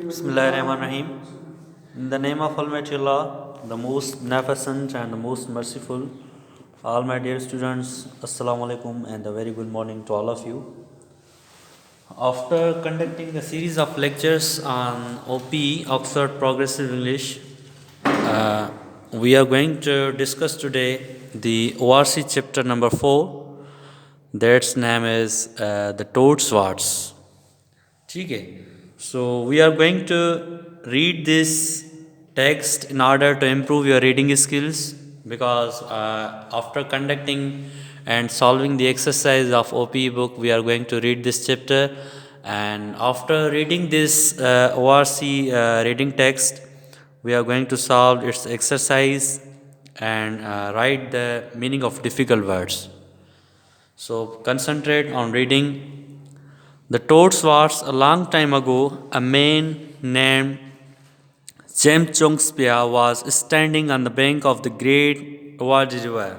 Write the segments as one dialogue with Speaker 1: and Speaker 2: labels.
Speaker 1: Bismillahirrahmanirrahim. In the name of Almighty Allah, the most beneficent and the most merciful, all my dear students, Assalamu alaikum and a very good morning to all of you. After conducting a series of lectures on OP, Oxford Progressive English, we are going to discuss today the ORC chapter number 4. That's name is the Toad Swords. Okay. So we are going to read this text in order to improve your reading skills, because after conducting and solving the exercise of OP book, we are going to read this chapter, and after reading this ORC reading text, we are going to solve its exercise and write the meaning of difficult words. So concentrate on reading. The toads was a long time ago. A man named Chemchongspia was standing on the bank of the great Wadi river,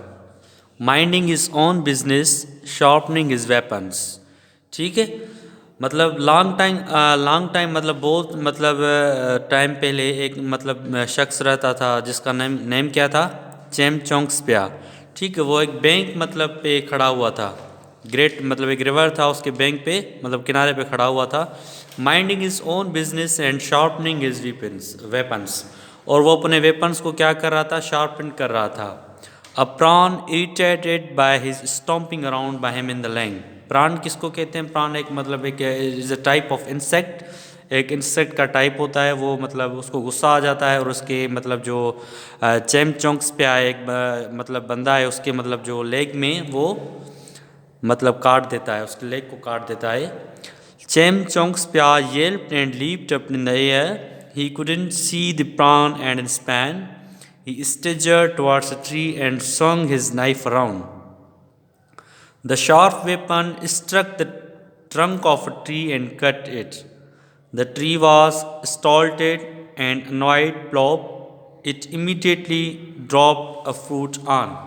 Speaker 1: minding his own business, sharpening his weapons. ठीक है, मतलब long time मतलब बहुत मतलब time पहले एक मतलब शख्स रहता था जिसका नेम क्या था, चेमचोंग्सपिया. ठीक है, वो एक बैंक मतलब पे खड़ा हुआ था. ग्रेट मतलब एक रिवर था, उसके बैंक पे मतलब किनारे पे खड़ा हुआ था. Minding his own business and sharpening his weapons, और वो अपने वेपन्स को क्या कर रहा था, शार्पन कर रहा था. A prawn irritated by his stomping around by him in the land. Prawn किसको कहते हैं? प्राण एक मतलब एक is a type of insect, एक इंसेक्ट का टाइप होता है. वो मतलब उसको गुस्सा आ जाता है और उसके मतलब जो चेमचोंग्स पे आए एक मतलब बंदा है, उसके मतलब जो लेग में वो मतलब काट देता है, उसके लेग को काट देता है. Chemchongspia yelped and leaped up in the air. He couldn't see the prawn and span. He staggered towards a tree and swung his knife around. The sharp weapon struck the trunk of a tree and cut it. The tree was startled and annoyed plop. It immediately dropped a fruit on.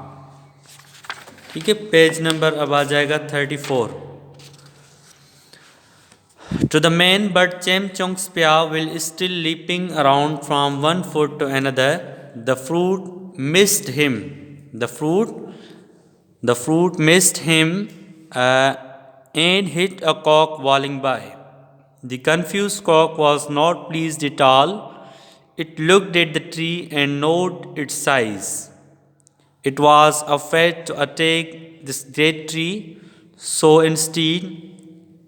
Speaker 1: ठीक है, page number अब आ जाएगा 34. To the man, but Chemchongspia will still leaping around from one foot to another. The fruit missed him. The fruit missed him and hit a cock walking by. The confused cock was not pleased at all. It looked at the tree and noted its size. It was afraid to attack this great tree, so instead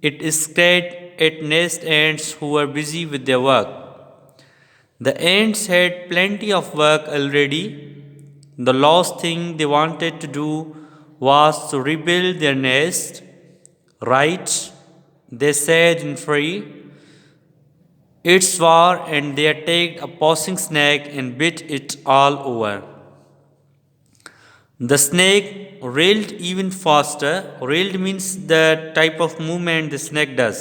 Speaker 1: it scratched at nest ants who were busy with their work. The ants had plenty of work already. The last thing they wanted to do was to rebuild their nest. Right, they said in fury. It's war, and they attacked a passing snake and bit it all over. The snake reeled even faster. Reeled means the type of movement the snake does.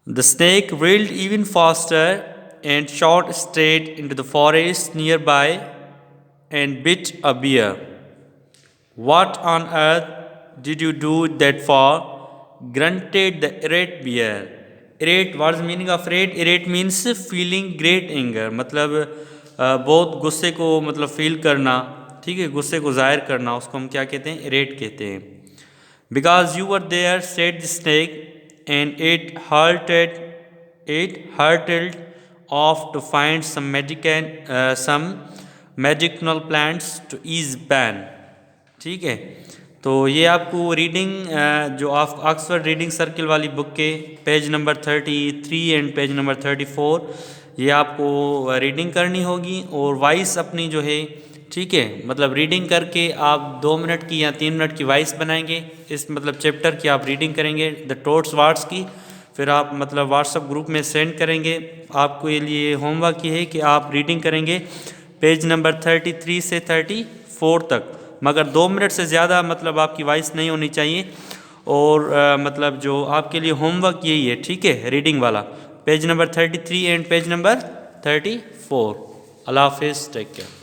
Speaker 1: The snake reeled even faster and shot straight into the forest nearby and bit a bear. What on earth did you do that for? Grunted the irate bear. Irate, what is the meaning of irate? Irate means feeling great anger, मतलब बहुत गुस्से को मतलब feel करना. ठीक है, गुस्से को जाहिर करना, उसको हम क्या कहते हैं? इरेट कहते हैं. Because you were there said the snake and it hurtled off to find some medicinal plants to ease pain. ठीक है, तो ये आपको रीडिंग जो ऑक्सफोर्ड रीडिंग सर्किल वाली बुक के page number 33 and page number 34 ये आपको रीडिंग करनी होगी. और वॉइस अपनी जो है, ठीक है, मतलब रीडिंग करके आप 2 मिनट की या 3 मिनट की वॉइस बनाएंगे. इस मतलब चैप्टर की आप रीडिंग करेंगे द टोड्स वर्ड्स की, फिर आप मतलब व्हाट्सएप ग्रुप में सेंड करेंगे. आपको ये लिए होमवर्क ये है कि आप रीडिंग करेंगे पेज नंबर 33 से 34 तक, मगर 2 मिनट से ज़्यादा मतलब आपकी वॉइस नहीं होनी चाहिए. और मतलब जो आपके लिए होमवर्क यही है, ठीक है, रीडिंग वाला page number 33 and page number 34. अल्लाह हाफिज़, टेक केयर.